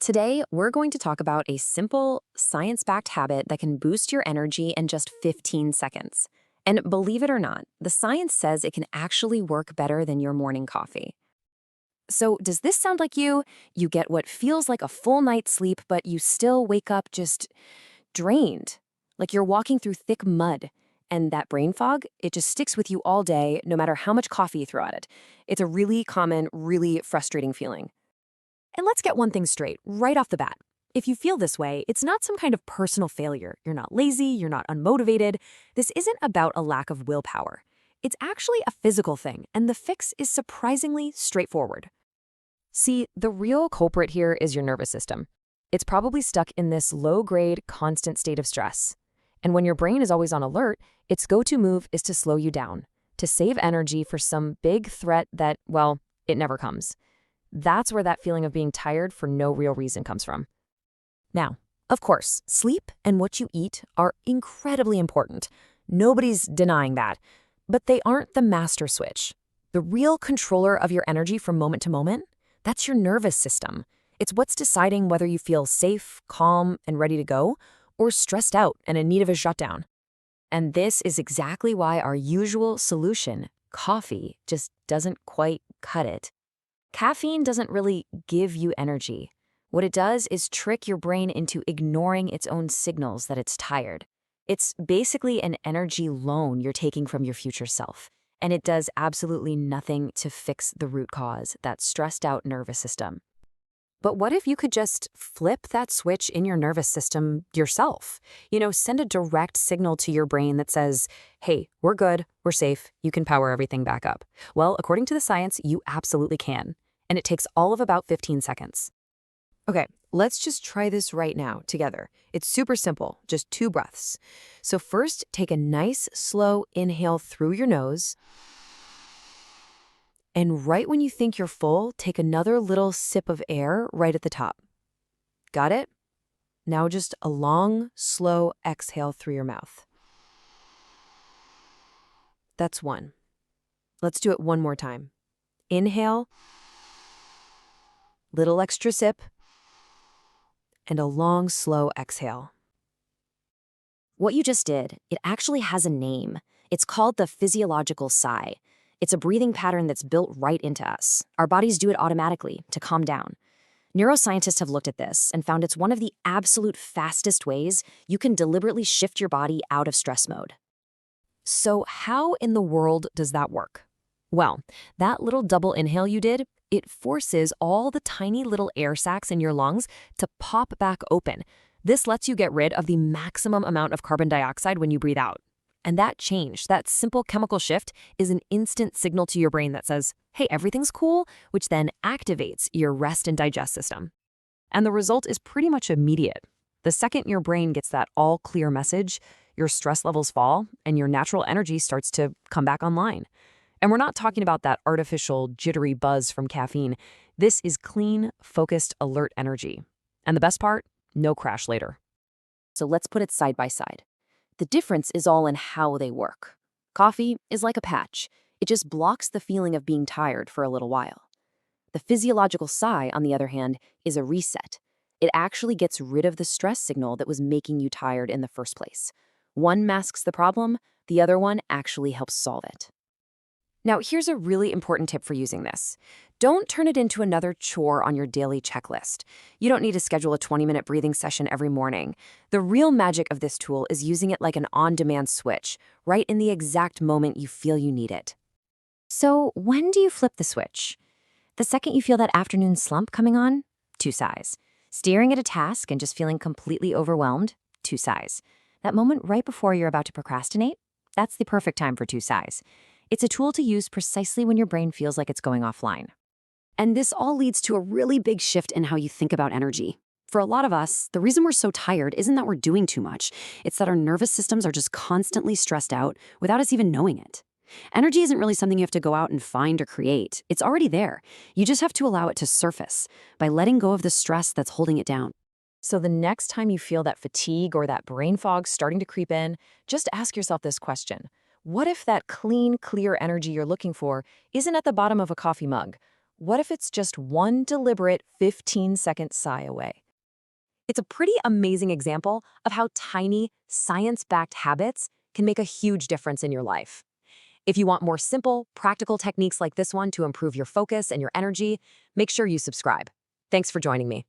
Today, we're going to talk about a simple, science-backed habit that can boost your energy in just 15 seconds. And believe it or not, the science says it can actually work better than your morning coffee. So, does this sound like you? You get what feels like a full night's sleep, but you still wake up just drained, like you're walking through thick mud. And that brain fog, it just sticks with you all day, no matter how much coffee you throw at it. It's a really common, really frustrating feeling. And let's get one thing straight, right off the bat. If you feel this way, it's not some kind of personal failure. You're not lazy, you're not unmotivated. This isn't about a lack of willpower. It's actually a physical thing, and the fix is surprisingly straightforward. See, the real culprit here is your nervous system. It's probably stuck in this low-grade, constant state of stress. And when your brain is always on alert, its go-to move is to slow you down, to save energy for some big threat that, well, it never comes. That's where that feeling of being tired for no real reason comes from. Now, of course, sleep and what you eat are incredibly important. Nobody's denying that. But they aren't the master switch. The real controller of your energy from moment to moment, that's your nervous system. It's what's deciding whether you feel safe, calm, and ready to go, or stressed out and in need of a shutdown. And this is exactly why our usual solution, coffee, just doesn't quite cut it. Caffeine doesn't really give you energy. What it does is trick your brain into ignoring its own signals that it's tired. It's basically an energy loan you're taking from your future self, and it does absolutely nothing to fix the root cause, that stressed out nervous system. But what if you could just flip that switch in your nervous system yourself? Send a direct signal to your brain that says, hey, we're good, we're safe, you can power everything back up. Well, according to the science, you absolutely can. And it takes all of about 15 seconds. Okay, let's just try this right now together. It's super simple, just 2 breaths. So first, take a nice, slow inhale through your nose. And right when you think you're full, take another little sip of air right at the top. Got it? Now just a long, slow exhale through your mouth. That's 1. Let's do it one more time. Inhale, little extra sip, and a long, slow exhale. What you just did, it actually has a name. It's called the physiological sigh. It's a breathing pattern that's built right into us. Our bodies do it automatically to calm down. Neuroscientists have looked at this and found it's one of the absolute fastest ways you can deliberately shift your body out of stress mode. So how in the world does that work? Well, that little double inhale you did, it forces all the tiny little air sacs in your lungs to pop back open. This lets you get rid of the maximum amount of carbon dioxide when you breathe out. And that change, that simple chemical shift, is an instant signal to your brain that says, hey, everything's cool, which then activates your rest and digest system. And the result is pretty much immediate. The second your brain gets that all-clear message, your stress levels fall and your natural energy starts to come back online. And we're not talking about that artificial, jittery buzz from caffeine. This is clean, focused, alert energy. And the best part? No crash later. So let's put it side by side. The difference is all in how they work. Coffee is like a patch. It just blocks the feeling of being tired for a little while. The physiological sigh, on the other hand, is a reset. It actually gets rid of the stress signal that was making you tired in the first place. One masks the problem, the other one actually helps solve it. Now, here's a really important tip for using this. Don't turn it into another chore on your daily checklist. You don't need to schedule a 20-minute breathing session every morning. The real magic of this tool is using it like an on-demand switch, right in the exact moment you feel you need it. So, when do you flip the switch? The second you feel that afternoon slump coming on? 2 sighs. Staring at a task and just feeling completely overwhelmed? 2 sighs. That moment right before you're about to procrastinate? That's the perfect time for 2 sighs. It's a tool to use precisely when your brain feels like it's going offline. And this all leads to a really big shift in how you think about energy. For a lot of us, the reason we're so tired isn't that we're doing too much. It's that our nervous systems are just constantly stressed out without us even knowing it. Energy isn't really something you have to go out and find or create. It's already there. You just have to allow it to surface by letting go of the stress that's holding it down. So the next time you feel that fatigue or that brain fog starting to creep in, just ask yourself this question. What if that clean, clear energy you're looking for isn't at the bottom of a coffee mug? What if it's just one deliberate 15-second sigh away? It's a pretty amazing example of how tiny, science-backed habits can make a huge difference in your life. If you want more simple, practical techniques like this one to improve your focus and your energy, make sure you subscribe. Thanks for joining me.